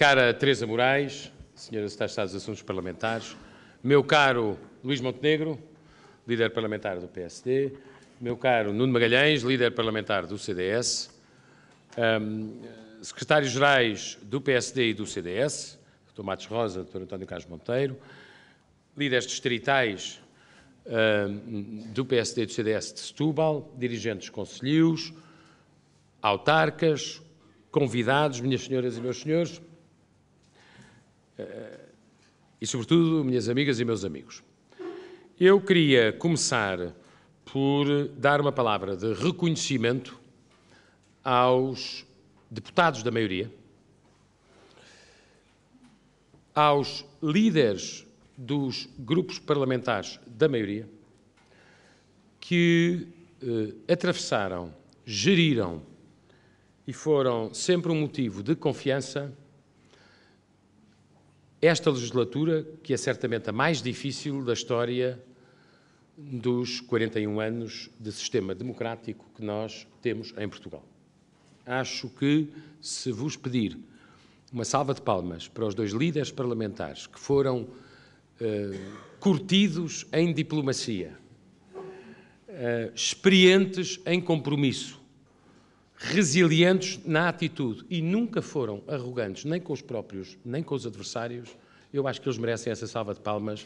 cara Teresa Moraes, Senhora Secretária de Estado dos Assuntos Parlamentares, meu caro Luís Montenegro, líder parlamentar do PSD, meu caro Nuno Magalhães, líder parlamentar do CDS, secretários-gerais do PSD e do CDS, Dr. Matos Rosa, Dr. António Carlos Monteiro, líderes distritais do PSD e do CDS de Setúbal, dirigentes concelhios, autarcas, convidados, minhas senhoras e meus senhores, e, sobretudo, minhas amigas e meus amigos. Eu queria começar por dar uma palavra de reconhecimento aos deputados da maioria, aos líderes dos grupos parlamentares da maioria, que atravessaram, geriram e foram sempre um motivo de confiança esta legislatura, que é certamente a mais difícil da história dos 41 anos de sistema democrático que nós temos em Portugal. Acho que, se vos pedir uma salva de palmas para os dois líderes parlamentares que foram curtidos em diplomacia, experientes em compromisso, resilientes na atitude e nunca foram arrogantes nem com os próprios nem com os adversários, eu acho que eles merecem essa salva de palmas.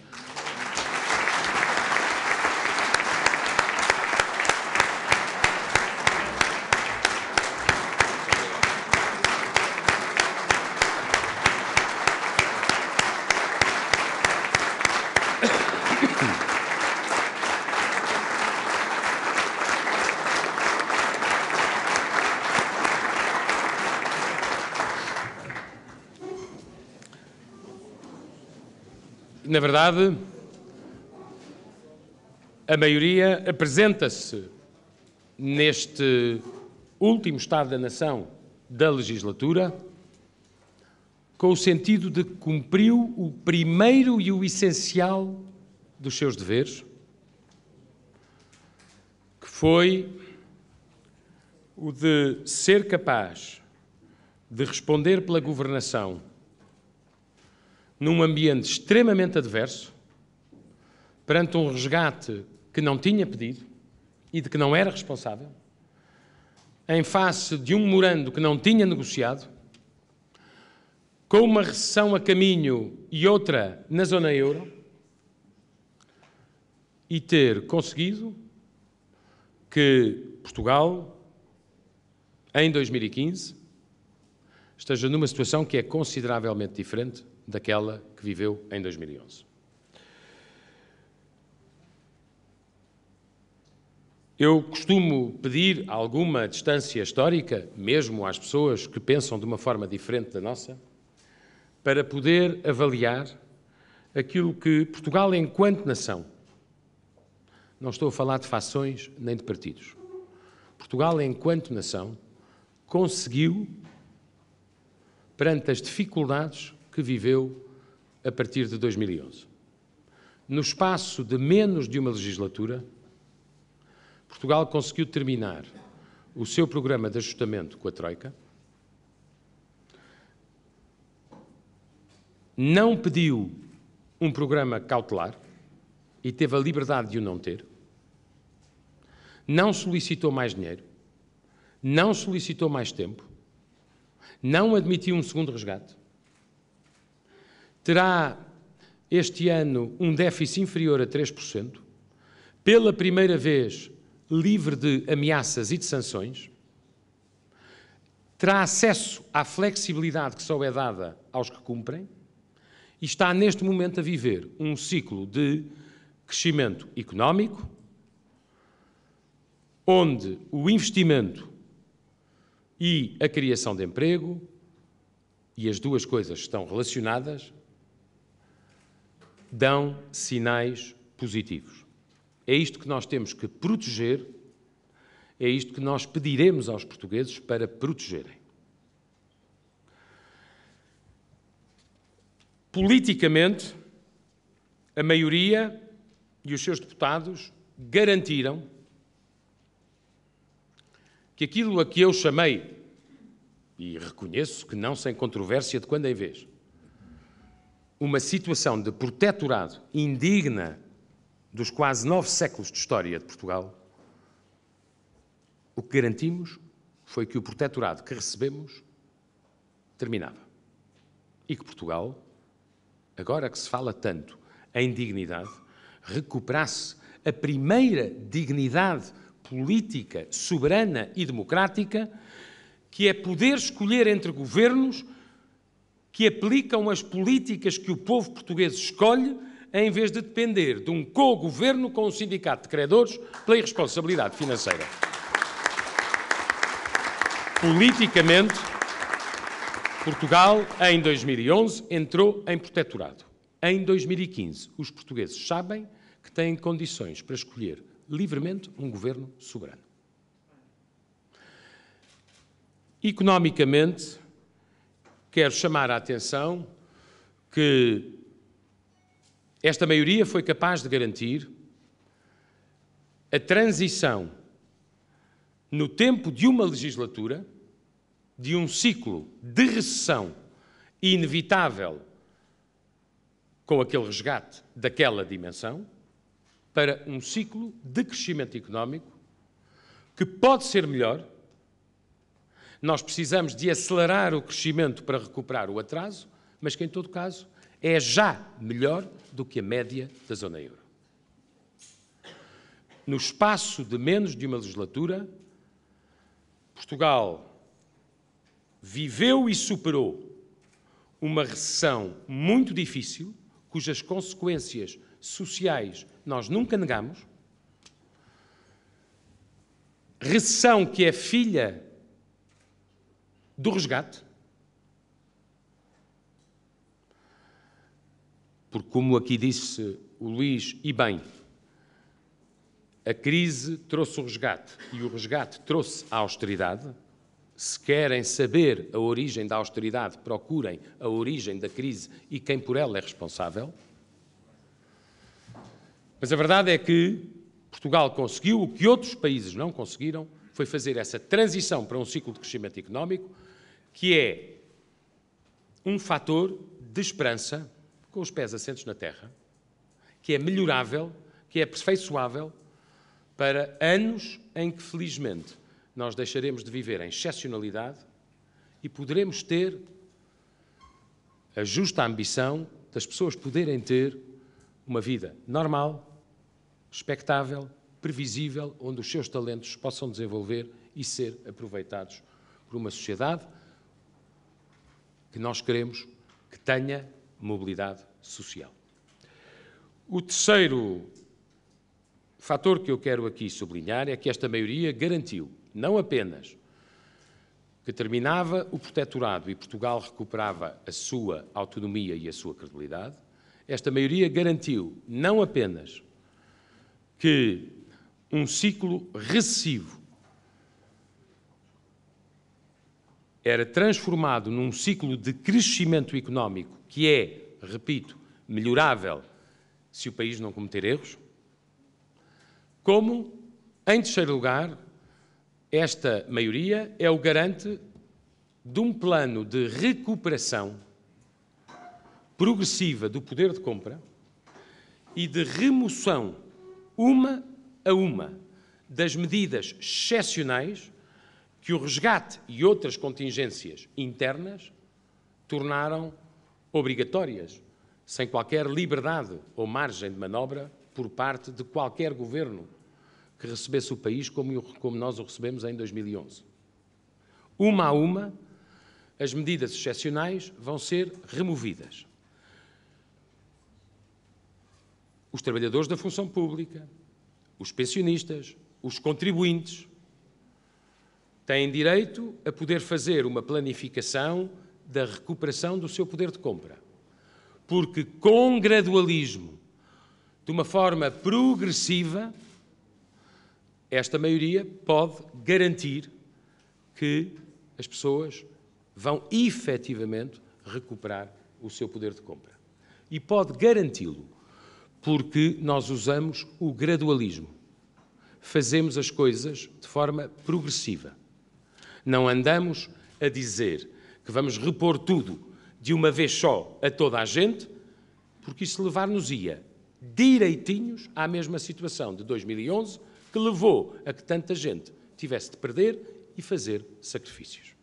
Na verdade, a maioria apresenta-se neste último Estado da Nação da legislatura com o sentido de que cumpriu o primeiro e o essencial dos seus deveres, que foi o de ser capaz de responder pela governação num ambiente extremamente adverso, perante um resgate que não tinha pedido e de que não era responsável, em face de um memorando que não tinha negociado, com uma recessão a caminho e outra na zona euro, e ter conseguido que Portugal, em 2015, esteja numa situação que é consideravelmente diferente daquela que viveu em 2011. Eu costumo pedir alguma distância histórica, mesmo às pessoas que pensam de uma forma diferente da nossa, para poder avaliar aquilo que Portugal, enquanto nação, não estou a falar de fações nem de partidos, Portugal, enquanto nação, conseguiu, perante as dificuldades que viveu a partir de 2011. No espaço de menos de uma legislatura, Portugal conseguiu terminar o seu programa de ajustamento com a Troika, não pediu um programa cautelar e teve a liberdade de o não ter, não solicitou mais dinheiro, não solicitou mais tempo, não admitiu um segundo resgate, terá este ano um déficit inferior a 3%, pela primeira vez livre de ameaças e de sanções, terá acesso à flexibilidade que só é dada aos que cumprem e está neste momento a viver um ciclo de crescimento económico, onde o investimento e a criação de emprego, e as duas coisas estão relacionadas, dão sinais positivos. É isto que nós temos que proteger, é isto que nós pediremos aos portugueses para protegerem. Politicamente, a maioria e os seus deputados garantiram que aquilo a que eu chamei e reconheço que não sem controvérsia de quando em vez, uma situação de protetorado indigna dos quase 9 séculos de história de Portugal, o que garantimos foi que o protetorado que recebemos terminava. E que Portugal, agora que se fala tanto em dignidade, recuperasse a primeira dignidade política, soberana e democrática, que é poder escolher entre governos que aplicam as políticas que o povo português escolhe, em vez de depender de um co-governo com um sindicato de credores pela irresponsabilidade financeira. Politicamente, Portugal, em 2011, entrou em protetorado. Em 2015, os portugueses sabem que têm condições para escolher livremente um governo soberano. Economicamente, quero chamar a atenção que esta maioria foi capaz de garantir a transição no tempo de uma legislatura, de um ciclo de recessão inevitável com aquele resgate daquela dimensão, para um ciclo de crescimento económico que pode ser melhor. Nós precisamos de acelerar o crescimento para recuperar o atraso, mas que, em todo caso, é já melhor do que a média da zona euro. No espaço de menos de uma legislatura, Portugal viveu e superou uma recessão muito difícil, cujas consequências sociais nós nunca negamos, recessão que é filha do resgate, porque, como aqui disse o Luís, e bem, a crise trouxe o resgate e o resgate trouxe a austeridade. Se querem saber a origem da austeridade, procurem a origem da crise e quem por ela é responsável. Mas a verdade é que Portugal conseguiu o que outros países não conseguiram, foi fazer essa transição para um ciclo de crescimento económico, que é um fator de esperança, com os pés assentos na terra, que é melhorável, que é aperfeiçoável para anos em que, felizmente, nós deixaremos de viver em excepcionalidade e poderemos ter a justa ambição das pessoas poderem ter uma vida normal, expectável, previsível, onde os seus talentos possam desenvolver e ser aproveitados por uma sociedade que nós queremos que tenha mobilidade social. O terceiro fator que eu quero aqui sublinhar é que esta maioria garantiu não apenas que terminava o protetorado e Portugal recuperava a sua autonomia e a sua credibilidade, esta maioria garantiu não apenas que um ciclo recessivo era transformado num ciclo de crescimento económico que é, repito, melhorável se o país não cometer erros, como, em terceiro lugar, esta maioria é o garante de um plano de recuperação progressiva do poder de compra e de remoção, uma a uma, das medidas excepcionais que o resgate e outras contingências internas tornaram obrigatórias, sem qualquer liberdade ou margem de manobra por parte de qualquer governo que recebesse o país como nós o recebemos em 2011. Uma a uma, as medidas excepcionais vão ser removidas. Os trabalhadores da função pública, os pensionistas, os contribuintes, têm direito a poder fazer uma planificação da recuperação do seu poder de compra. Porque com gradualismo, de uma forma progressiva, esta maioria pode garantir que as pessoas vão efetivamente recuperar o seu poder de compra. E pode garanti-lo porque nós usamos o gradualismo. Fazemos as coisas de forma progressiva. Não andamos a dizer que vamos repor tudo de uma vez só a toda a gente, porque isso levar-nos-ia direitinhos à mesma situação de 2011, que levou a que tanta gente tivesse de perder e fazer sacrifícios.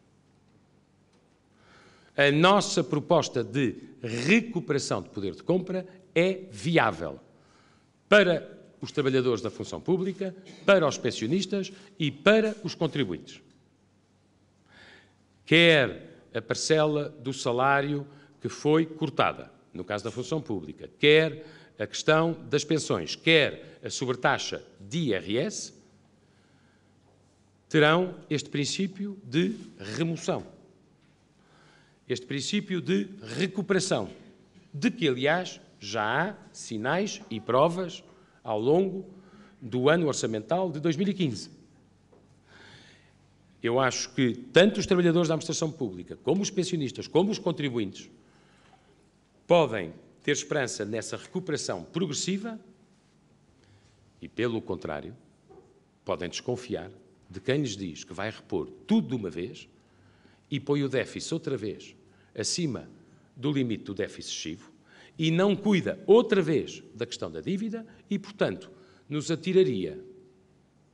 A nossa proposta de recuperação de poder de compra é viável para os trabalhadores da função pública, para os pensionistas e para os contribuintes. Quer a parcela do salário que foi cortada, no caso da função pública, quer a questão das pensões, quer a sobretaxa de IRS, terão este princípio de remoção, este princípio de recuperação, de que, aliás, já há sinais e provas ao longo do ano orçamental de 2015. Eu acho que tanto os trabalhadores da administração pública, como os pensionistas, como os contribuintes, podem ter esperança nessa recuperação progressiva e, pelo contrário, podem desconfiar de quem lhes diz que vai repor tudo de uma vez e põe o déficit outra vez acima do limite do déficit excessivo e não cuida outra vez da questão da dívida e, portanto, nos atiraria,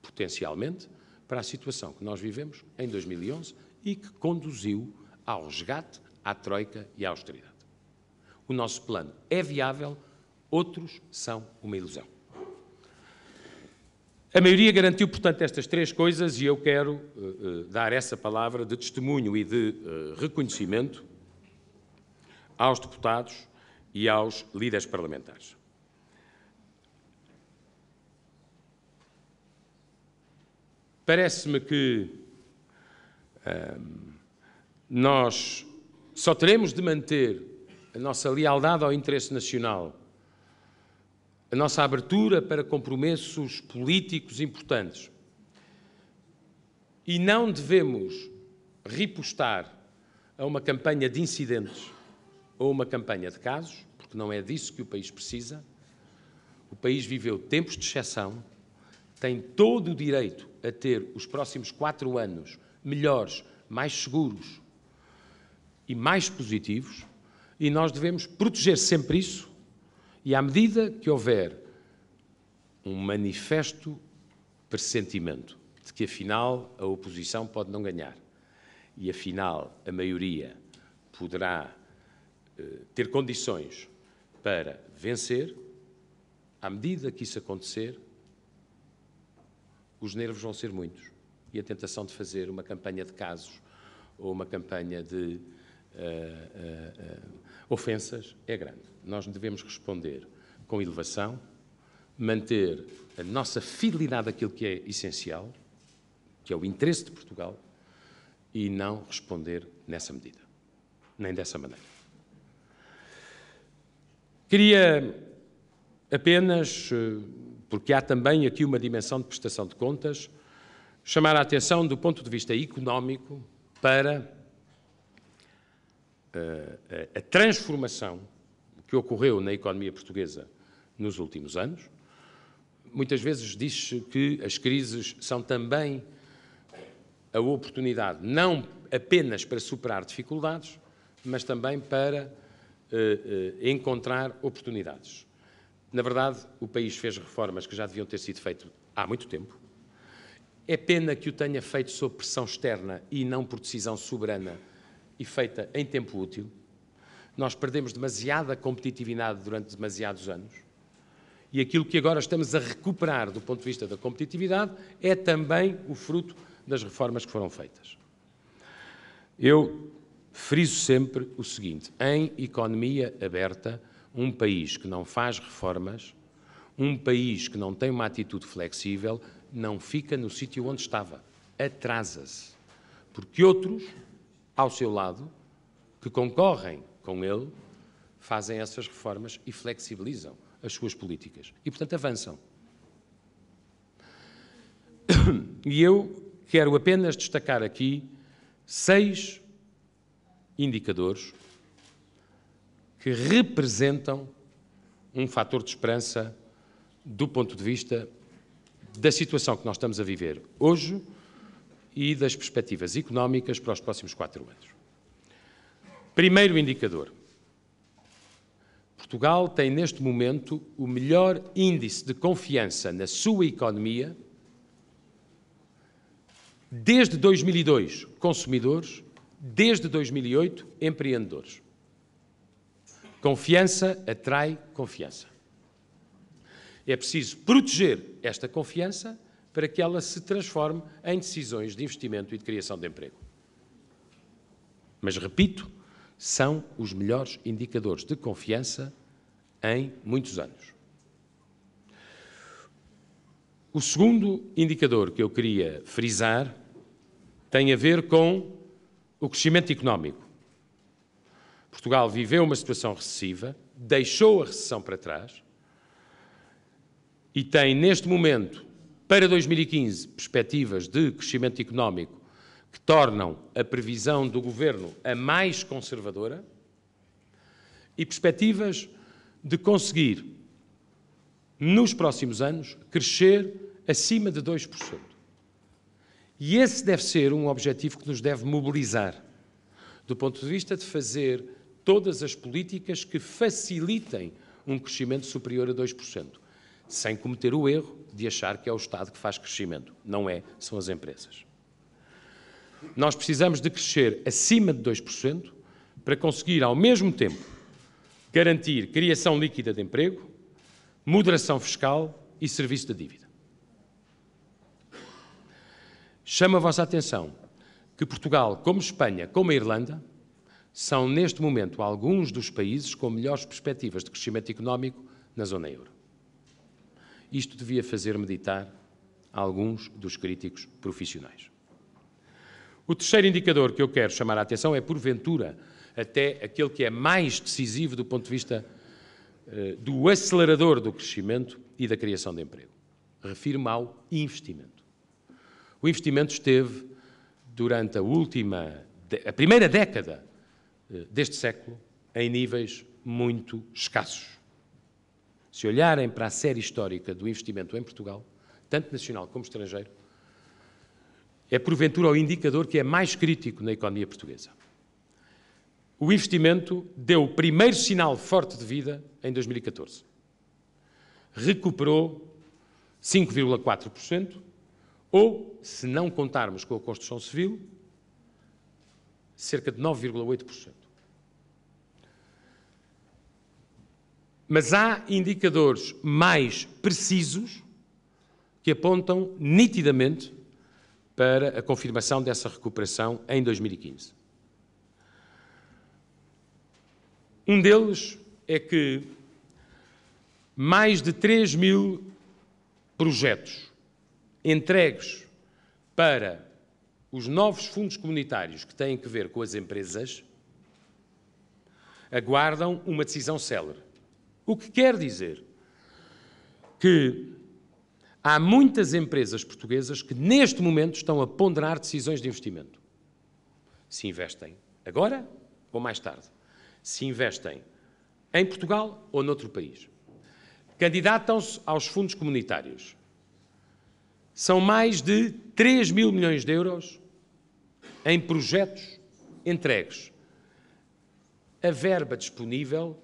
potencialmente, para a situação que nós vivemos em 2011 e que conduziu ao resgate, à troika e à austeridade. O nosso plano é viável, outros são uma ilusão. A maioria garantiu, portanto, estas três coisas e eu quero dar essa palavra de testemunho e de reconhecimento aos deputados e aos líderes parlamentares. Parece-me que nós só teremos de manter a nossa lealdade ao interesse nacional, a nossa abertura para compromissos políticos importantes e não devemos ripostar a uma campanha de incidentes ou uma campanha de casos, porque não é disso que o país precisa. O país viveu tempos de exceção, tem todo o direito a ter os próximos 4 anos melhores, mais seguros e mais positivos, e nós devemos proteger sempre isso, e à medida que houver um manifesto pressentimento de que, afinal, a oposição pode não ganhar e, afinal, a maioria poderá ter condições para vencer, à medida que isso acontecer, os nervos vão ser muitos e a tentação de fazer uma campanha de casos ou uma campanha de ofensas é grande. Nós devemos responder com elevação, manter a nossa fidelidade àquilo que é essencial, que é o interesse de Portugal, e não responder nessa medida, nem dessa maneira. Queria apenas, porque há também aqui uma dimensão de prestação de contas, chamar a atenção do ponto de vista económico para a transformação que ocorreu na economia portuguesa nos últimos anos. Muitas vezes diz-se que as crises são também a oportunidade, não apenas para superar dificuldades, mas também para encontrar oportunidades. Na verdade, o país fez reformas que já deviam ter sido feitas há muito tempo. É pena que o tenha feito sob pressão externa e não por decisão soberana e feita em tempo útil. Nós perdemos demasiada competitividade durante demasiados anos e aquilo que agora estamos a recuperar do ponto de vista da competitividade é também o fruto das reformas que foram feitas. Eu friso sempre o seguinte: em economia aberta, um país que não faz reformas, um país que não tem uma atitude flexível, não fica no sítio onde estava, atrasa-se, porque outros, ao seu lado, que concorrem com ele, fazem essas reformas e flexibilizam as suas políticas e, portanto, avançam. E eu quero apenas destacar aqui 6 indicadores que representam um fator de esperança do ponto de vista da situação que nós estamos a viver hoje e das perspectivas económicas para os próximos 4 anos. Primeiro indicador. Portugal tem, neste momento, o melhor índice de confiança na sua economia desde 2002, consumidores, desde 2008, empreendedores. Confiança atrai confiança. É preciso proteger esta confiança para que ela se transforme em decisões de investimento e de criação de emprego. Mas, repito, são os melhores indicadores de confiança em muitos anos. O segundo indicador que eu queria frisar tem a ver com o crescimento económico. Portugal viveu uma situação recessiva, deixou a recessão para trás e tem, neste momento, para 2015, perspectivas de crescimento económico que tornam a previsão do Governo a mais conservadora e perspectivas de conseguir, nos próximos anos, crescer acima de 2%. E esse deve ser um objetivo que nos deve mobilizar, do ponto de vista de fazer todas as políticas que facilitem um crescimento superior a 2%, sem cometer o erro de achar que é o Estado que faz crescimento. Não é, são as empresas. Nós precisamos de crescer acima de 2% para conseguir, ao mesmo tempo, garantir criação líquida de emprego, moderação fiscal e serviço da dívida. Chamo a vossa atenção que Portugal, como Espanha, como a Irlanda, são, neste momento, alguns dos países com melhores perspectivas de crescimento económico na zona euro. Isto devia fazer meditar alguns dos críticos profissionais. O terceiro indicador que eu quero chamar a atenção é, porventura, até aquele que é mais decisivo do ponto de vista do acelerador do crescimento e da criação de emprego. Refiro-me ao investimento. O investimento esteve, durante a primeira década deste século, em níveis muito escassos. Se olharem para a série histórica do investimento em Portugal, tanto nacional como estrangeiro, é porventura o indicador que é mais crítico na economia portuguesa. O investimento deu o primeiro sinal forte de vida em 2014. Recuperou 5,4%, ou, se não contarmos com a construção civil, cerca de 9,8%. Mas há indicadores mais precisos que apontam nitidamente para a confirmação dessa recuperação em 2015. Um deles é que mais de 3.000 projetos entregues para os novos fundos comunitários que têm que ver com as empresas aguardam uma decisão célere. O que quer dizer que há muitas empresas portuguesas que neste momento estão a ponderar decisões de investimento. Se investem agora ou mais tarde. Se investem em Portugal ou noutro país. Candidatam-se aos fundos comunitários. São mais de 3.000 milhões de euros em projetos entregues. A verba disponível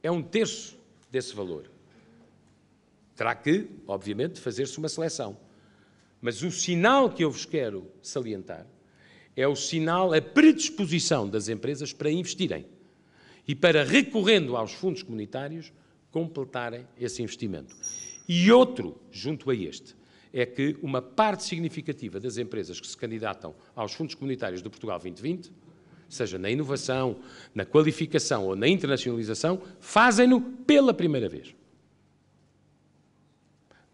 é 1/3 desse valor. Terá que, obviamente, fazer-se uma seleção. Mas o sinal que eu vos quero salientar é o sinal, a predisposição das empresas para investirem e para, recorrendo aos fundos comunitários, completarem esse investimento. E outro, junto a este, é que uma parte significativa das empresas que se candidatam aos fundos comunitários do Portugal 2020, seja na inovação, na qualificação ou na internacionalização, fazem-no pela primeira vez.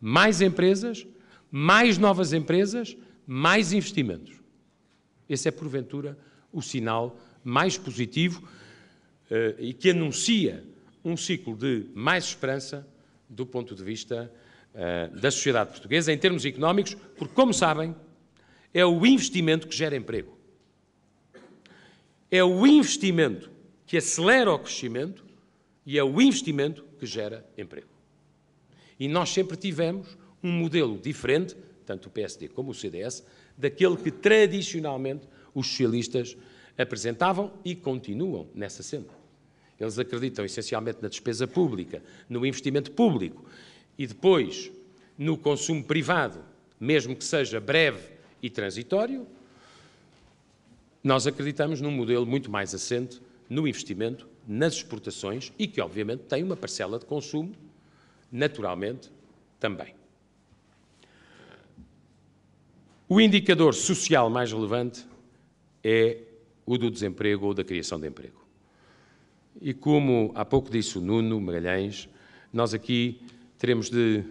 Mais empresas, mais novas empresas, mais investimentos. Esse é, porventura, o sinal mais positivo e que anuncia um ciclo de mais esperança do ponto de vista da sociedade portuguesa, em termos económicos, porque, como sabem, é o investimento que gera emprego. É o investimento que acelera o crescimento e é o investimento que gera emprego. E nós sempre tivemos um modelo diferente, tanto o PSD como o CDS, daquele que tradicionalmente os socialistas apresentavam e continuam nessa senda. Eles acreditam essencialmente na despesa pública, no investimento público e depois no consumo privado, mesmo que seja breve e transitório. Nós acreditamos num modelo muito mais assente no investimento, nas exportações e que, obviamente, tem uma parcela de consumo, naturalmente, também. O indicador social mais relevante é o do desemprego ou da criação de emprego. E como há pouco disse o Nuno Magalhães, nós aqui teremos de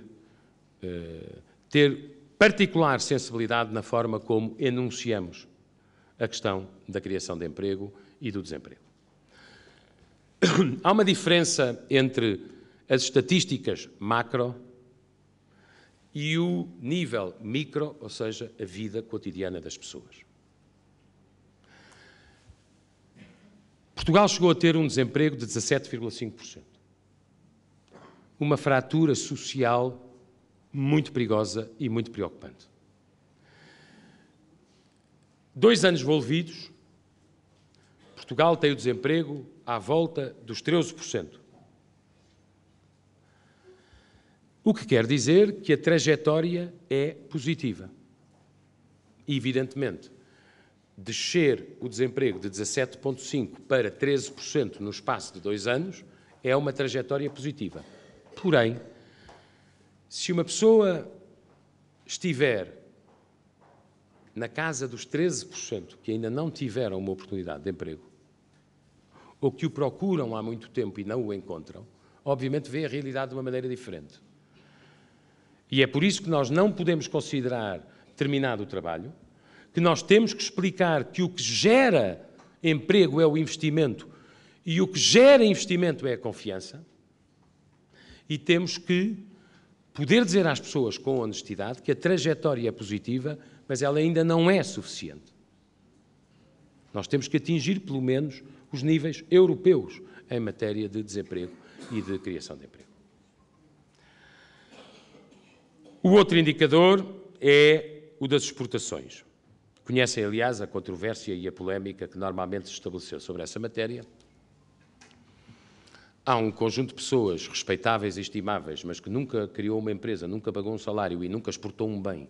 ter particular sensibilidade na forma como enunciamos a questão da criação de emprego e do desemprego. Há uma diferença entre as estatísticas macro e o nível micro, ou seja, a vida cotidiana das pessoas. Portugal chegou a ter um desemprego de 17,5%. Uma fratura social muito perigosa e muito preocupante. 2 anos envolvidos, Portugal tem o desemprego à volta dos 13%. O que quer dizer que a trajetória é positiva. E, evidentemente, descer o desemprego de 17,5% para 13% no espaço de 2 anos é uma trajetória positiva. Porém, se uma pessoa estiver na casa dos 13% que ainda não tiveram uma oportunidade de emprego, ou que o procuram há muito tempo e não o encontram, obviamente vê a realidade de uma maneira diferente. E é por isso que nós não podemos considerar terminado o trabalho, que nós temos que explicar que o que gera emprego é o investimento e o que gera investimento é a confiança, e temos que poder dizer às pessoas com honestidade que a trajetória é positiva, mas ela ainda não é suficiente. Nós temos que atingir, pelo menos, os níveis europeus em matéria de desemprego e de criação de emprego. O outro indicador é o das exportações. Conhecem, aliás, a controvérsia e a polémica que normalmente se estabeleceu sobre essa matéria. Há um conjunto de pessoas respeitáveis e estimáveis, mas que nunca criou uma empresa, nunca pagou um salário e nunca exportou um bem,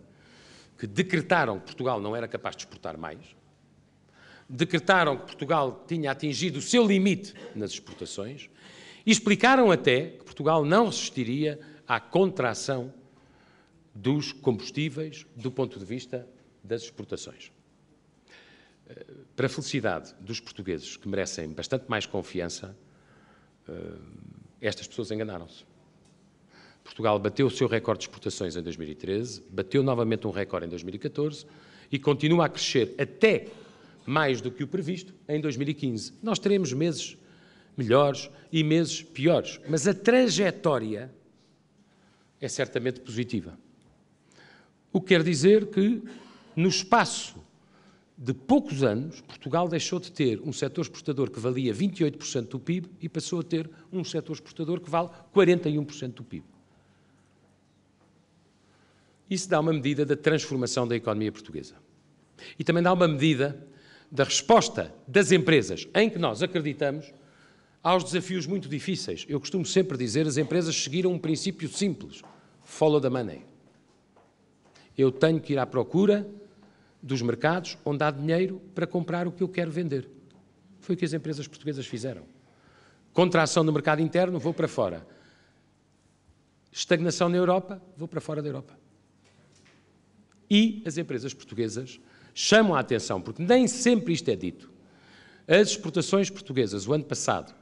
que decretaram que Portugal não era capaz de exportar mais, decretaram que Portugal tinha atingido o seu limite nas exportações e explicaram até que Portugal não resistiria à contração dos combustíveis do ponto de vista das exportações. Para a felicidade dos portugueses, que merecem bastante mais confiança, estas pessoas enganaram-se. Portugal bateu o seu recorde de exportações em 2013, bateu novamente um recorde em 2014 e continua a crescer até mais do que o previsto em 2015. Nós teremos meses melhores e meses piores, mas a trajetória é certamente positiva. O que quer dizer que, no espaço de poucos anos, Portugal deixou de ter um setor exportador que valia 28% do PIB e passou a ter um setor exportador que vale 41% do PIB. Isso dá uma medida da transformação da economia portuguesa. E também dá uma medida da resposta das empresas, em que nós acreditamos, aos desafios muito difíceis. Eu costumo sempre dizer, as empresas seguiram um princípio simples: follow the money. Eu tenho que ir à procura dos mercados onde há dinheiro para comprar o que eu quero vender. Foi o que as empresas portuguesas fizeram. Contração no mercado interno, vou para fora. Estagnação na Europa, vou para fora da Europa. E as empresas portuguesas chamam a atenção, porque nem sempre isto é dito. As exportações portuguesas, o ano passado,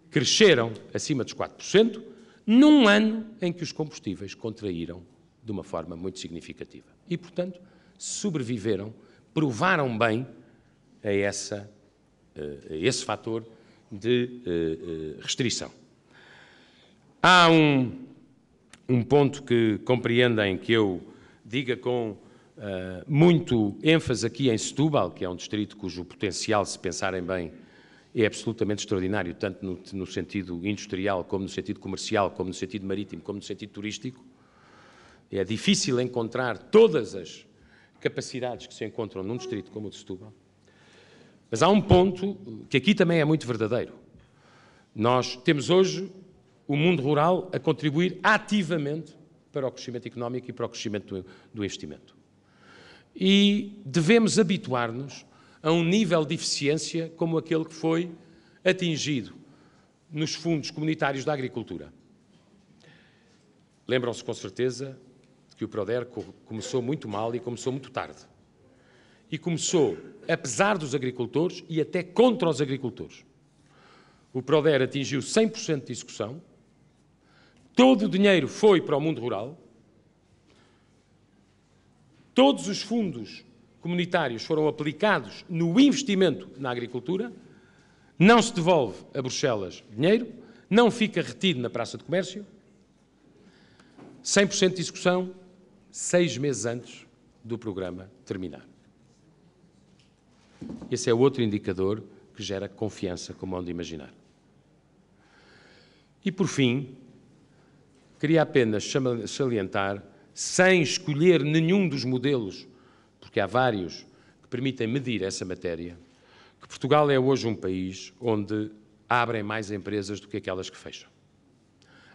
cresceram acima dos 4%, num ano em que os combustíveis contraíram de uma forma muito significativa. E, portanto, sobreviveram, provaram bem a esse fator de restrição. Há um ponto que compreendem que eu diga com muito ênfase aqui em Setúbal, que é um distrito cujo potencial, se pensarem bem, é absolutamente extraordinário, tanto no sentido industrial, como no sentido comercial, como no sentido marítimo, como no sentido turístico. É difícil encontrar todas as capacidades que se encontram num distrito como o de Setúbal. Mas há um ponto que aqui também é muito verdadeiro. Nós temos hoje o mundo rural a contribuir ativamente para o crescimento económico e para o crescimento do investimento. E devemos habituar-nos a um nível de eficiência como aquele que foi atingido nos fundos comunitários da agricultura. Lembram-se com certeza que o Proder começou muito mal e começou muito tarde. E começou, apesar dos agricultores e até contra os agricultores. O Proder atingiu 100% de execução, todo o dinheiro foi para o mundo rural, todos os fundos comunitários foram aplicados no investimento na agricultura, não se devolve a Bruxelas dinheiro, não fica retido na Praça de Comércio, 100% de execução, 6 meses antes do programa terminar. Esse é outro indicador que gera confiança, como hão de imaginar. E, por fim, queria apenas salientar, sem escolher nenhum dos modelos, porque há vários que permitem medir essa matéria, que Portugal é hoje um país onde abrem mais empresas do que aquelas que fecham.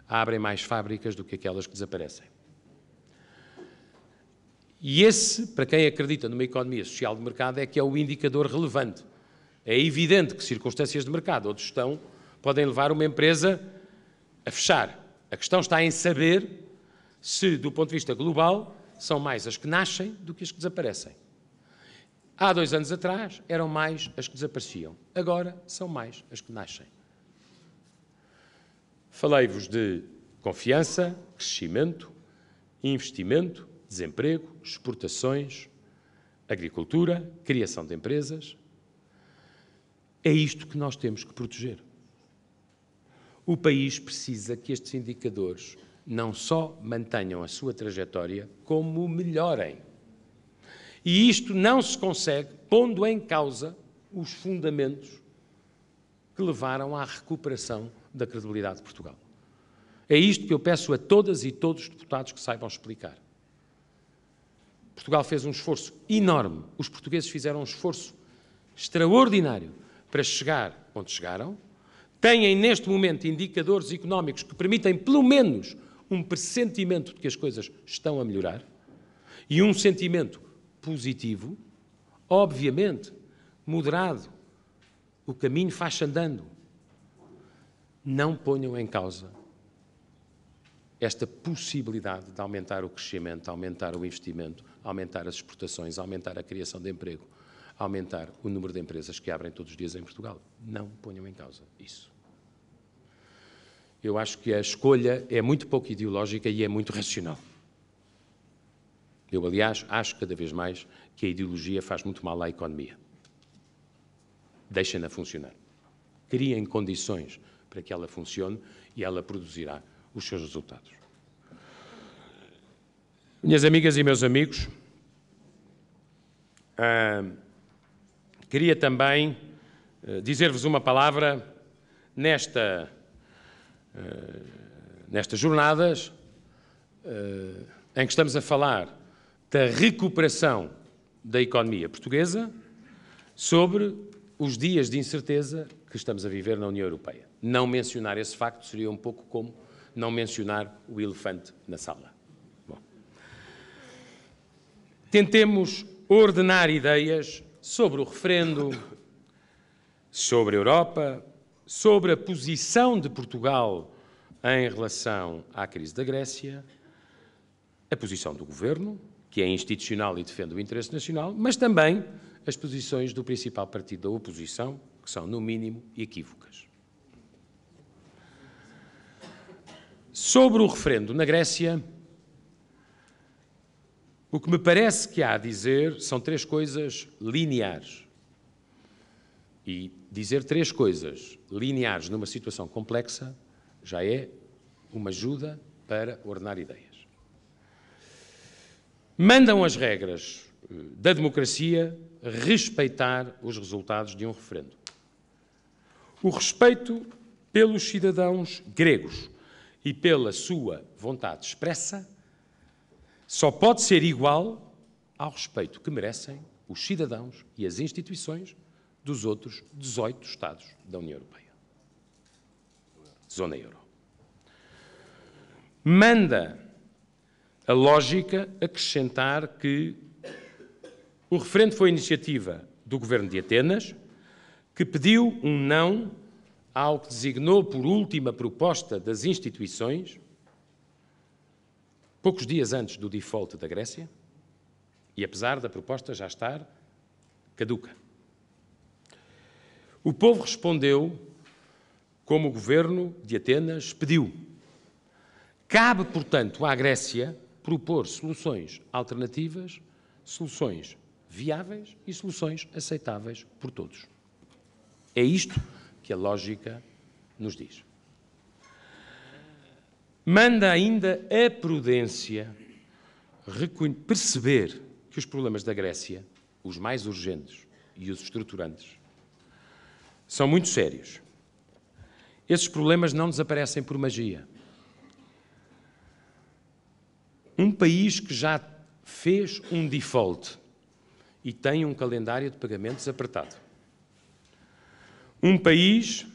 Abrem mais fábricas do que aquelas que desaparecem. E esse, para quem acredita numa economia social de mercado, é que é o indicador relevante. É evidente que circunstâncias de mercado ou de gestão podem levar uma empresa a fechar. A questão está em saber se, do ponto de vista global, são mais as que nascem do que as que desaparecem. Há 2 anos atrás, eram mais as que desapareciam. Agora, são mais as que nascem. Falei-vos de confiança, crescimento, investimento, desemprego, exportações, agricultura, criação de empresas. É isto que nós temos que proteger. O país precisa que estes indicadores não só mantenham a sua trajetória, como melhorem. E isto não se consegue pondo em causa os fundamentos que levaram à recuperação da credibilidade de Portugal. É isto que eu peço a todas e todos os deputados que saibam explicar. Portugal fez um esforço enorme, os portugueses fizeram um esforço extraordinário para chegar onde chegaram, têm neste momento indicadores económicos que permitem pelo menos um pressentimento de que as coisas estão a melhorar e um sentimento positivo, obviamente, moderado. O caminho faz-se andando. Não ponham em causa esta possibilidade de aumentar o crescimento, aumentar o investimento, aumentar as exportações, aumentar a criação de emprego, aumentar o número de empresas que abrem todos os dias em Portugal. Não ponham em causa isso. Eu acho que a escolha é muito pouco ideológica e é muito racional. Eu, aliás, acho cada vez mais que a ideologia faz muito mal à economia. Deixem-na funcionar. Criem condições para que ela funcione e ela produzirá os seus resultados. Minhas amigas e meus amigos, queria também dizer-vos uma palavra nestas jornadas em que estamos a falar da recuperação da economia portuguesa sobre os dias de incerteza que estamos a viver na União Europeia. Não mencionar esse facto seria um pouco como não mencionar o elefante na sala. Bom. Tentemos ordenar ideias sobre o referendo, sobre a Europa, sobre a posição de Portugal em relação à crise da Grécia, a posição do Governo, que é institucional e defende o interesse nacional, mas também as posições do principal partido da oposição, que são, no mínimo, equívocas. Sobre o referendo na Grécia, o que me parece que há a dizer são 3 coisas lineares. E dizer 3 coisas lineares numa situação complexa já é uma ajuda para ordenar ideias. Mandam as regras da democracia respeitar os resultados de um referendo. O respeito pelos cidadãos gregos e pela sua vontade expressa só pode ser igual ao respeito que merecem os cidadãos e as instituições dos outros 18 Estados da União Europeia. Zona Euro. Manda a lógica acrescentar que o referendo foi a iniciativa do Governo de Atenas, que pediu um não ao que designou por última proposta das instituições, poucos dias antes do default da Grécia, e apesar da proposta já estar caduca. O povo respondeu como o Governo de Atenas pediu. Cabe, portanto, à Grécia propor soluções alternativas, soluções viáveis e soluções aceitáveis por todos. É isto que a lógica nos diz. Manda ainda a prudência perceber que os problemas da Grécia, os mais urgentes e os estruturantes, são muito sérios. Esses problemas não desaparecem por magia. Um país que já fez um default e tem um calendário de pagamentos apertado. Um país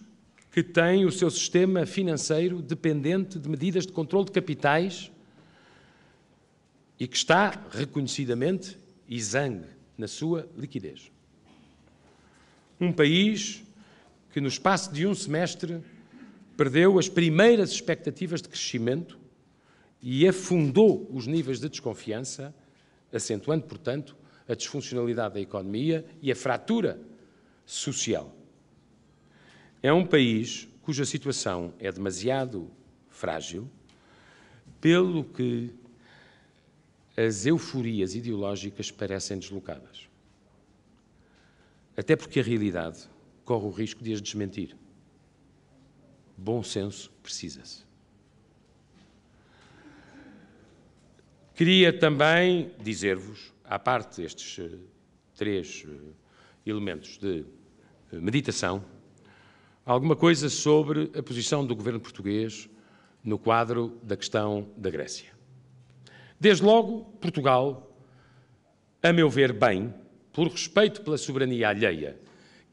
que tem o seu sistema financeiro dependente de medidas de controle de capitais e que está reconhecidamente exangue na sua liquidez. Um país que no espaço de um semestre perdeu as primeiras expectativas de crescimento e afundou os níveis de desconfiança, acentuando, portanto, a disfuncionalidade da economia e a fratura social. É um país cuja situação é demasiado frágil, pelo que as euforias ideológicas parecem deslocadas. Até porque a realidade corre o risco de as desmentir. Bom senso precisa-se. Queria também dizer-vos, à parte destes três elementos de meditação, alguma coisa sobre a posição do governo português no quadro da questão da Grécia. Desde logo, Portugal, a meu ver bem, por respeito pela soberania alheia,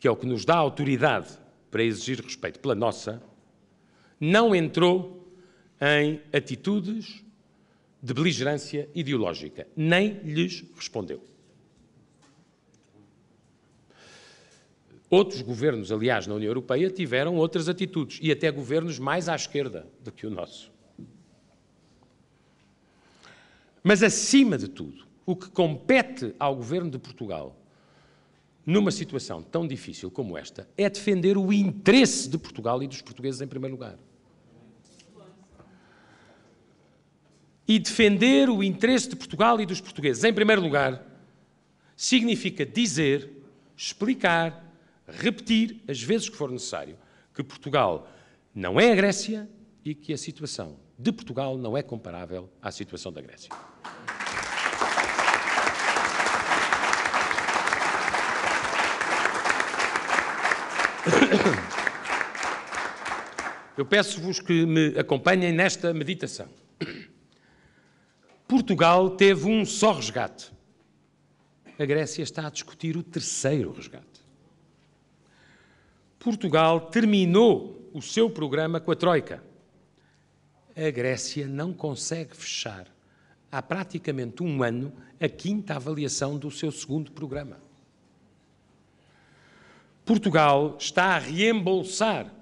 que é o que nos dá autoridade para exigir respeito pela nossa, não entrou em atitudes de beligerância ideológica, nem lhes respondeu. Outros governos, aliás, na União Europeia, tiveram outras atitudes, e até governos mais à esquerda do que o nosso. Mas, acima de tudo, o que compete ao governo de Portugal, numa situação tão difícil como esta, é defender o interesse de Portugal e dos portugueses em primeiro lugar. E defender o interesse de Portugal e dos portugueses em primeiro lugar significa dizer, explicar, repetir, as vezes que for necessário, que Portugal não é a Grécia e que a situação de Portugal não é comparável à situação da Grécia. Eu peço-vos que me acompanhem nesta meditação. Portugal teve um só resgate. A Grécia está a discutir o terceiro resgate. Portugal terminou o seu programa com a Troika. A Grécia não consegue fechar, há praticamente um ano, a quinta avaliação do seu segundo programa. Portugal está a reembolsar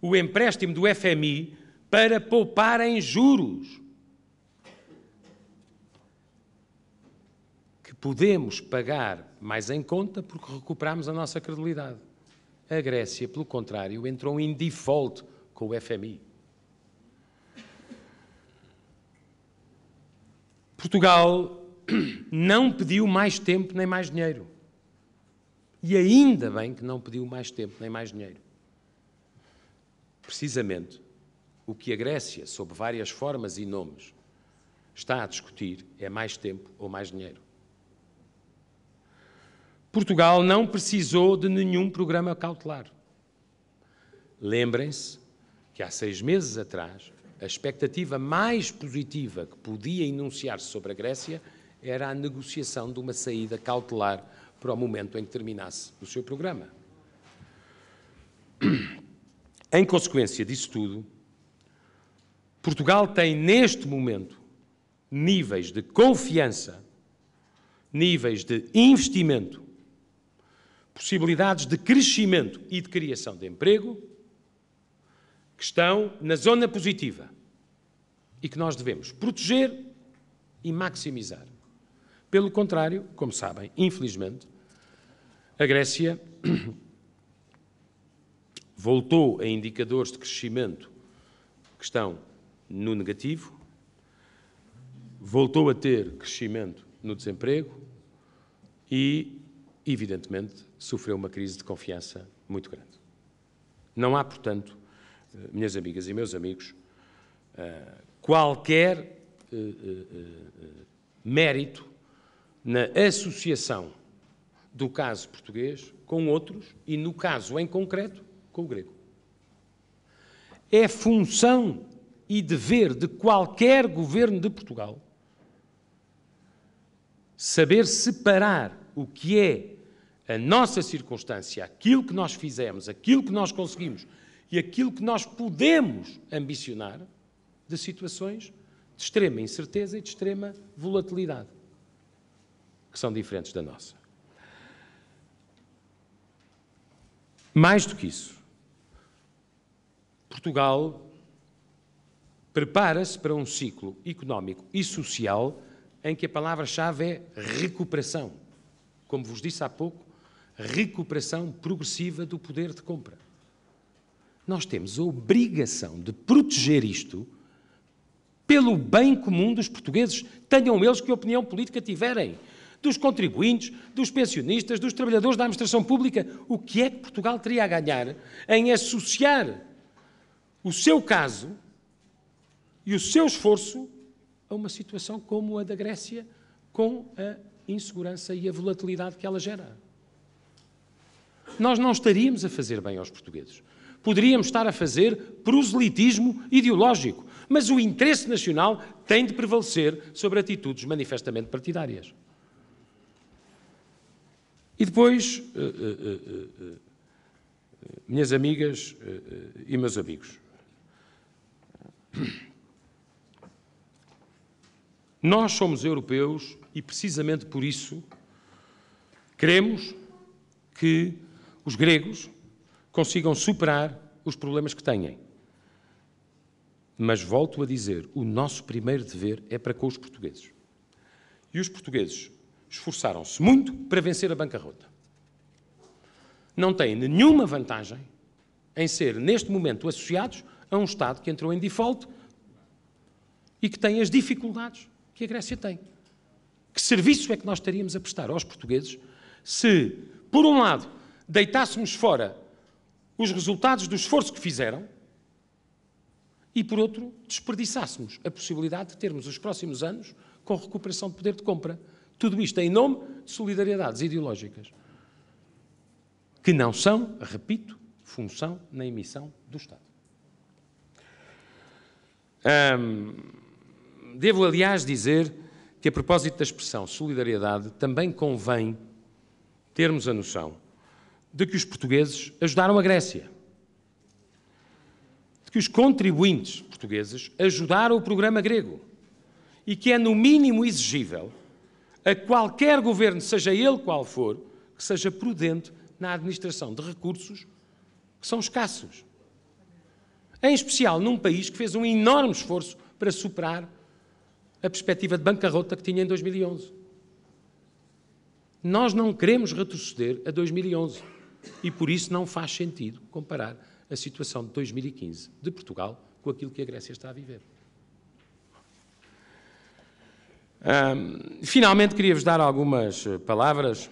o empréstimo do FMI para poupar em juros. Que podemos pagar mais em conta porque recuperamos a nossa credibilidade. A Grécia, pelo contrário, entrou em default com o FMI. Portugal não pediu mais tempo nem mais dinheiro. E ainda bem que não pediu mais tempo nem mais dinheiro. Precisamente, o que a Grécia, sob várias formas e nomes, está a discutir é mais tempo ou mais dinheiro. Portugal não precisou de nenhum programa cautelar. Lembrem-se que há 6 meses atrás, a expectativa mais positiva que podia enunciar-se sobre a Grécia era a negociação de uma saída cautelar para o momento em que terminasse o seu programa. Em consequência disso tudo, Portugal tem neste momento níveis de confiança, níveis de investimento, possibilidades de crescimento e de criação de emprego que estão na zona positiva e que nós devemos proteger e maximizar. Pelo contrário, como sabem, infelizmente, a Grécia voltou a indicadores de crescimento que estão no negativo, voltou a ter crescimento no desemprego e, evidentemente, sofreu uma crise de confiança muito grande. Não há, portanto, minhas amigas e meus amigos, qualquer mérito na associação do caso português com outros e, no caso em concreto, com o grego. É função e dever de qualquer governo de Portugal saber separar o que é a nossa circunstância, aquilo que nós fizemos, aquilo que nós conseguimos e aquilo que nós podemos ambicionar de situações de extrema incerteza e de extrema volatilidade, que são diferentes da nossa. Mais do que isso, Portugal prepara-se para um ciclo económico e social em que a palavra-chave é recuperação. Como vos disse há pouco, recuperação progressiva do poder de compra. Nós temos a obrigação de proteger isto pelo bem comum dos portugueses, tenham eles que opinião política tiverem, dos contribuintes, dos pensionistas, dos trabalhadores da administração pública. O que é que Portugal teria a ganhar em associar o seu caso e o seu esforço a uma situação como a da Grécia, com a insegurança e a volatilidade que ela gera? Nós não estaríamos a fazer bem aos portugueses. Poderíamos estar a fazer proselitismo ideológico, mas o interesse nacional tem de prevalecer sobre atitudes manifestamente partidárias. E depois, minhas amigas e meus amigos, nós somos europeus e, precisamente por isso, queremos que os gregos consigam superar os problemas que têm. Mas, volto a dizer, o nosso primeiro dever é para com os portugueses. E os portugueses esforçaram-se muito para vencer a bancarrota. Não têm nenhuma vantagem em ser, neste momento, associados a um Estado que entrou em default e que tem as dificuldades que a Grécia tem. Que serviço é que nós estaríamos a prestar aos portugueses se, por um lado, deitássemos fora os resultados do esforço que fizeram e, por outro, desperdiçássemos a possibilidade de termos os próximos anos com recuperação de poder de compra? Tudo isto em nome de solidariedades ideológicas que não são, repito, função na emissão do Estado. Devo, aliás, dizer que, a propósito da expressão solidariedade, também convém termos a noção de que os portugueses ajudaram a Grécia, de que os contribuintes portugueses ajudaram o programa grego e que é, no mínimo, exigível a qualquer governo, seja ele qual for, que seja prudente na administração de recursos que são escassos. Em especial num país que fez um enorme esforço para superar a perspectiva de bancarrota que tinha em 2011. Nós não queremos retroceder a 2011 e, por isso, não faz sentido comparar a situação de 2015 de Portugal com aquilo que a Grécia está a viver. Finalmente, queria-vos dar algumas palavras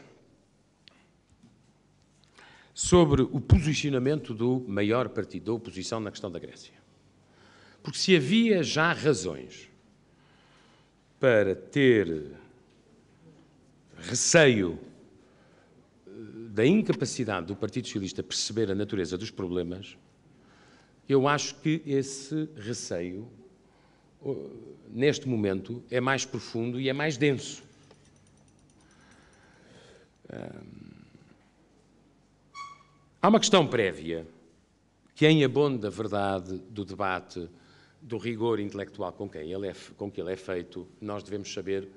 sobre o posicionamento do maior partido da oposição na questão da Grécia. Porque se havia já razões para ter receio da incapacidade do Partido Socialista perceber a natureza dos problemas, eu acho que esse receio, neste momento, é mais profundo e é mais denso Há uma questão prévia que, em abono da verdade, do debate, do rigor intelectual com que ele é feito, nós devemos saber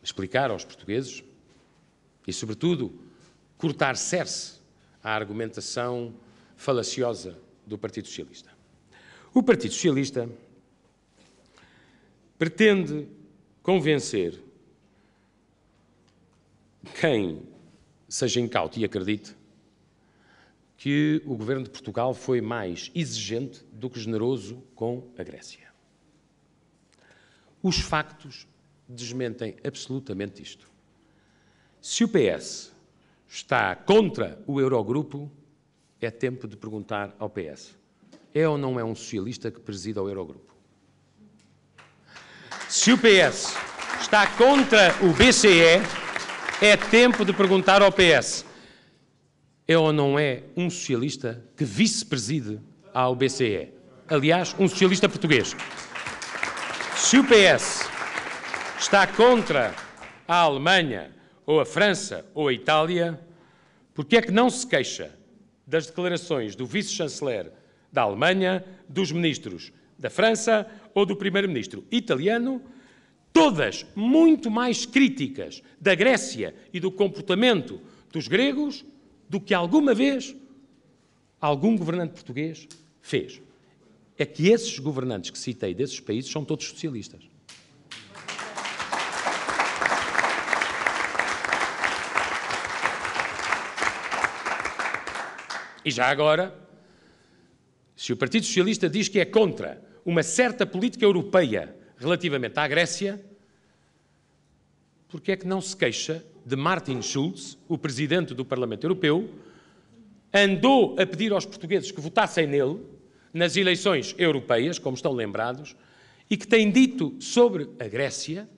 explicar aos portugueses e, sobretudo, cortar cerce à argumentação falaciosa do Partido Socialista. O Partido Socialista pretende convencer quem seja incauto e acredite que o Governo de Portugal foi mais exigente do que generoso com a Grécia. Os factos desmentem absolutamente isto. Se o PS está contra o Eurogrupo, é tempo de perguntar ao PS: é ou não é um socialista que presida o Eurogrupo? Se o PS está contra o BCE, é tempo de perguntar ao PS: é ou não é um socialista que vice-preside ao BCE? Aliás, um socialista português. Se o PS está contra a Alemanha, ou a França, ou a Itália, porque é que não se queixa das declarações do vice-chanceler da Alemanha, dos ministros da França ou do primeiro-ministro italiano, todas muito mais críticas da Grécia e do comportamento dos gregos do que alguma vez algum governante português fez? É que esses governantes que citei desses países são todos socialistas. E já agora, se o Partido Socialista diz que é contra uma certa política europeia relativamente à Grécia, porque é que não se queixa de Martin Schulz, o Presidente do Parlamento Europeu, andou a pedir aos portugueses que votassem nele nas eleições europeias, como estão lembrados, e que tem dito sobre a Grécia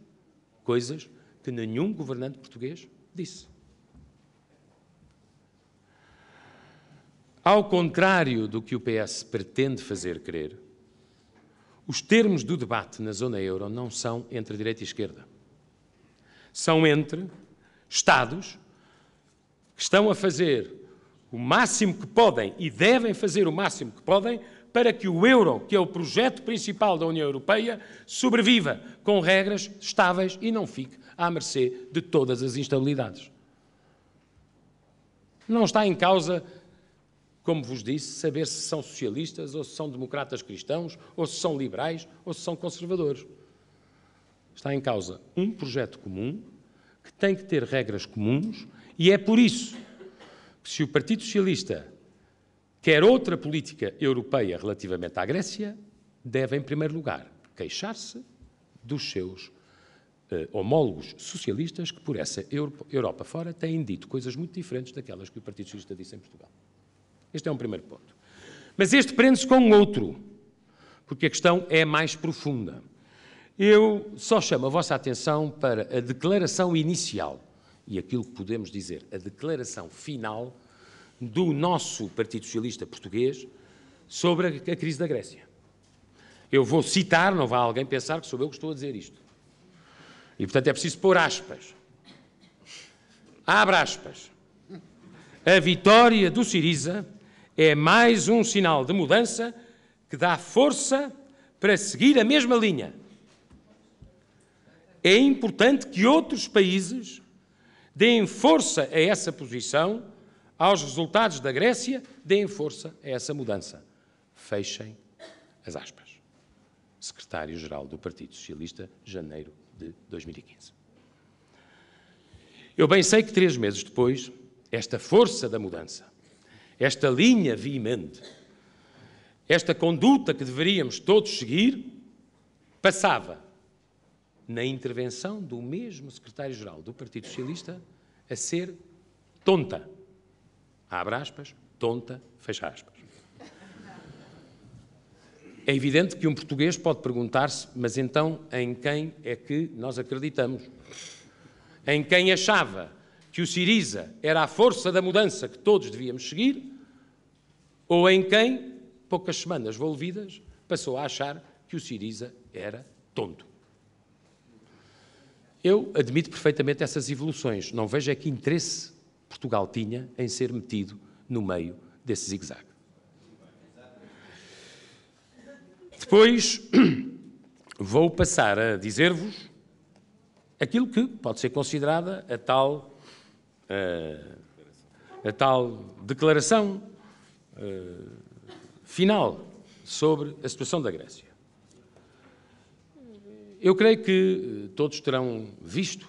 coisas que nenhum governante português disse. Ao contrário do que o PS pretende fazer crer, os termos do debate na zona euro não são entre direita e esquerda. São entre Estados que estão a fazer o máximo que podem e devem fazer o máximo que podem para que o euro, que é o projeto principal da União Europeia, sobreviva com regras estáveis e não fique à mercê de todas as instabilidades. Não está em causa, como vos disse, saber se são socialistas ou se são democratas cristãos ou se são liberais ou se são conservadores. Está em causa um projeto comum que tem que ter regras comuns e é por isso que, se o Partido Socialista quer outra política europeia relativamente à Grécia, deve, em primeiro lugar, queixar-se dos seus homólogos socialistas que, por essa Europa fora, têm dito coisas muito diferentes daquelas que o Partido Socialista disse em Portugal. Este é um primeiro ponto. Mas este prende-se com um outro, porque a questão é mais profunda. Eu só chamo a vossa atenção para a declaração inicial e aquilo que podemos dizer, a declaração final do nosso Partido Socialista português sobre a crise da Grécia. Eu vou citar, não vá alguém pensar que sou eu que estou a dizer isto. E, portanto, é preciso pôr aspas. Abre aspas. A vitória do Syriza é mais um sinal de mudança que dá força para seguir a mesma linha. É importante que outros países deem força a essa posição, aos resultados da Grécia, deem força a essa mudança. Fechem as aspas. Secretário-Geral do Partido Socialista, janeiro de 2015. Eu bem sei que 3 meses depois, esta força da mudança, esta linha veemente, esta conduta que deveríamos todos seguir, passava na intervenção do mesmo secretário-geral do Partido Socialista a ser tonta. Abre aspas, tonta, fecha aspas. É evidente que um português pode perguntar-se, mas então em quem é que nós acreditamos? Em quem achava que o Syriza era a força da mudança que todos devíamos seguir, ou em quem, poucas semanas volvidas, passou a achar que o Syriza era tonto? Eu admito perfeitamente essas evoluções. Não vejo é que interesse Portugal tinha em ser metido no meio desse zigue-zague. Depois vou passar a dizer-vos aquilo que pode ser considerada a tal declaração final sobre a situação da Grécia. Eu creio que todos terão visto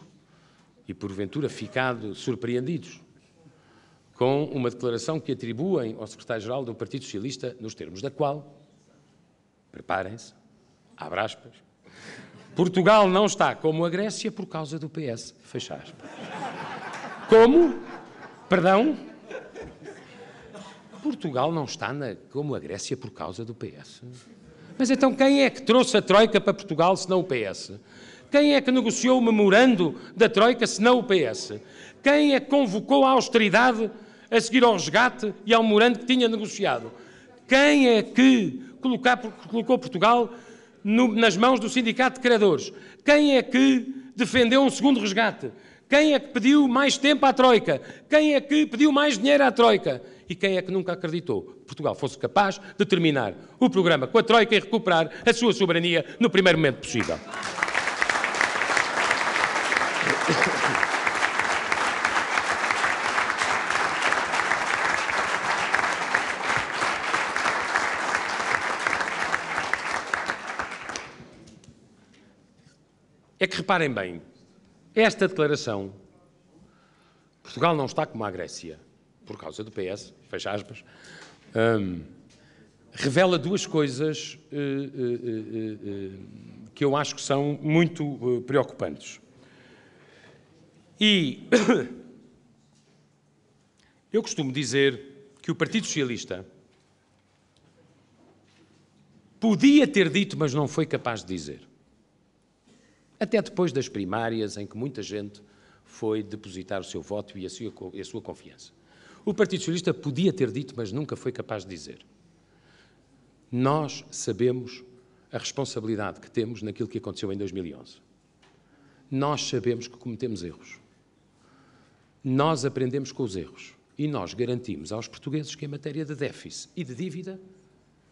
e, porventura, ficado surpreendidos com uma declaração que atribuem ao secretário-geral do Partido Socialista, nos termos da qual, preparem-se, abre aspas, Portugal não está como a Grécia por causa do PS, fecha aspas. Como? Perdão? Portugal não está como a Grécia por causa do PS. Mas então quem é que trouxe a Troika para Portugal, se não o PS? Quem é que negociou o memorando da Troika, se não o PS? Quem é que convocou a austeridade a seguir ao resgate e ao memorando que tinha negociado? Quem é que colocou Portugal nas mãos do Sindicato de Credores? Quem é que defendeu um segundo resgate? Quem é que pediu mais tempo à Troika? Quem é que pediu mais dinheiro à Troika? E quem é que nunca acreditou que Portugal fosse capaz de terminar o programa com a Troika e recuperar a sua soberania no primeiro momento possível? É que reparem bem, esta declaração, Portugal não está como a Grécia, por causa do PS, fecha aspas, revela duas coisas que eu acho que são muito preocupantes. E eu costumo dizer que o Partido Socialista podia ter dito, mas não foi capaz de dizer. Até depois das primárias, em que muita gente foi depositar o seu voto e a sua confiança. O Partido Socialista podia ter dito, mas nunca foi capaz de dizer. Nós sabemos a responsabilidade que temos naquilo que aconteceu em 2011. Nós sabemos que cometemos erros. Nós aprendemos com os erros. E nós garantimos aos portugueses que, em matéria de déficit e de dívida,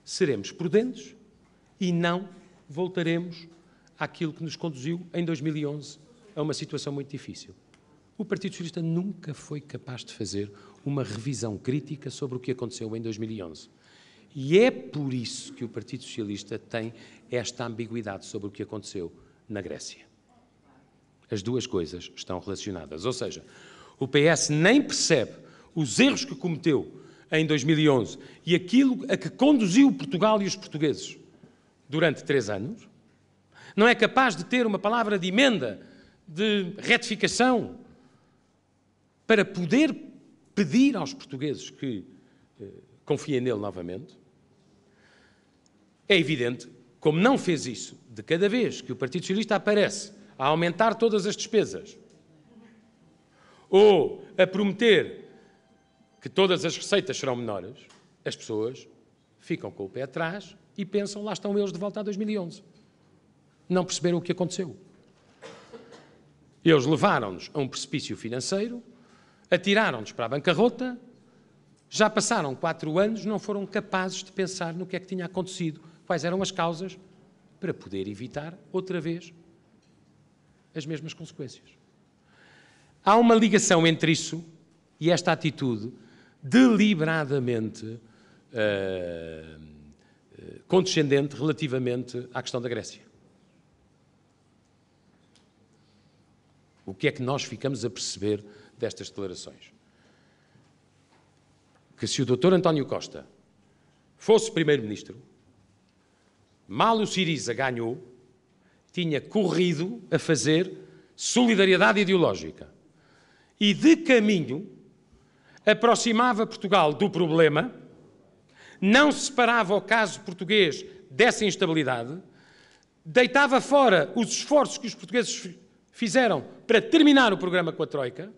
seremos prudentes e não voltaremos àquilo que nos conduziu, em 2011, a uma situação muito difícil. O Partido Socialista nunca foi capaz de fazer uma revisão crítica sobre o que aconteceu em 2011. E é por isso que o Partido Socialista tem esta ambiguidade sobre o que aconteceu na Grécia. As duas coisas estão relacionadas. Ou seja, o PS nem percebe os erros que cometeu em 2011 e aquilo a que conduziu Portugal e os portugueses durante 3 anos, não é capaz de ter uma palavra de emenda, de retificação, para poder pedir aos portugueses que confiem nele novamente. É evidente, como não fez isso, de cada vez que o Partido Socialista aparece a aumentar todas as despesas ou a prometer que todas as receitas serão menores, as pessoas ficam com o pé atrás e pensam, lá estão eles de volta a 2011. Não perceberam o que aconteceu. Eles levaram-nos a um precipício financeiro, atiraram-nos para a bancarrota, já passaram 4 anos, não foram capazes de pensar no que é que tinha acontecido, quais eram as causas, para poder evitar, outra vez, as mesmas consequências. Há uma ligação entre isso e esta atitude deliberadamente condescendente relativamente à questão da Grécia. O que é que nós ficamos a perceber destas declarações? Que se o Dr. António Costa fosse Primeiro-Ministro, mal o Syriza ganhou, tinha corrido a fazer solidariedade ideológica e, de caminho, aproximava Portugal do problema, não separava o caso português dessa instabilidade, deitava fora os esforços que os portugueses fizeram para terminar o programa com a Troika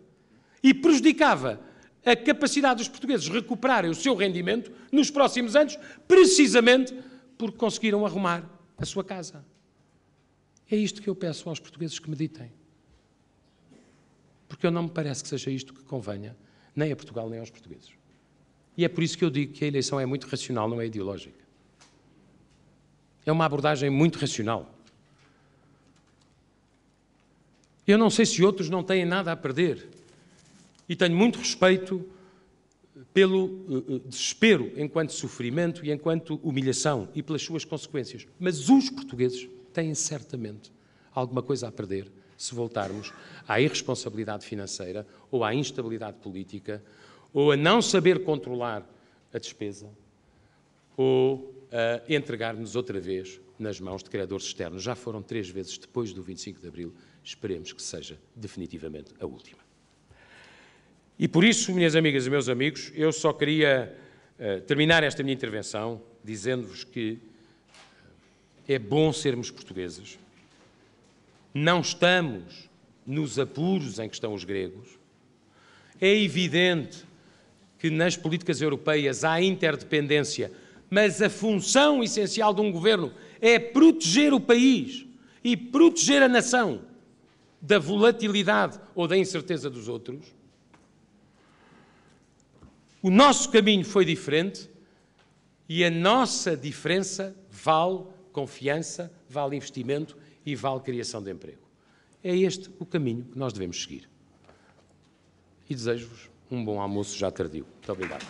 e prejudicava a capacidade dos portugueses recuperarem o seu rendimento nos próximos anos, precisamente porque conseguiram arrumar a sua casa. É isto que eu peço aos portugueses que meditem. Porque não me parece que seja isto que convenha nem a Portugal nem aos portugueses. E é por isso que eu digo que a eleição é muito racional, não é ideológica. É uma abordagem muito racional. Eu não sei se outros não têm nada a perder. E tenho muito respeito pelo desespero enquanto sofrimento e enquanto humilhação e pelas suas consequências. Mas os portugueses têm certamente alguma coisa a perder se voltarmos à irresponsabilidade financeira ou à instabilidade política ou a não saber controlar a despesa ou a entregar-nos outra vez nas mãos de credores externos. Já foram 3 vezes depois do 25 de Abril. Esperemos que seja definitivamente a última. E por isso, minhas amigas e meus amigos, eu só queria terminar esta minha intervenção dizendo-vos que é bom sermos portugueses. Não estamos nos apuros em que estão os gregos. É evidente que nas políticas europeias há interdependência, mas a função essencial de um governo é proteger o país e proteger a nação da volatilidade ou da incerteza dos outros. O nosso caminho foi diferente e a nossa diferença vale confiança, vale investimento e vale criação de emprego. É este o caminho que nós devemos seguir. E desejo-vos um bom almoço já tardio. Muito obrigado.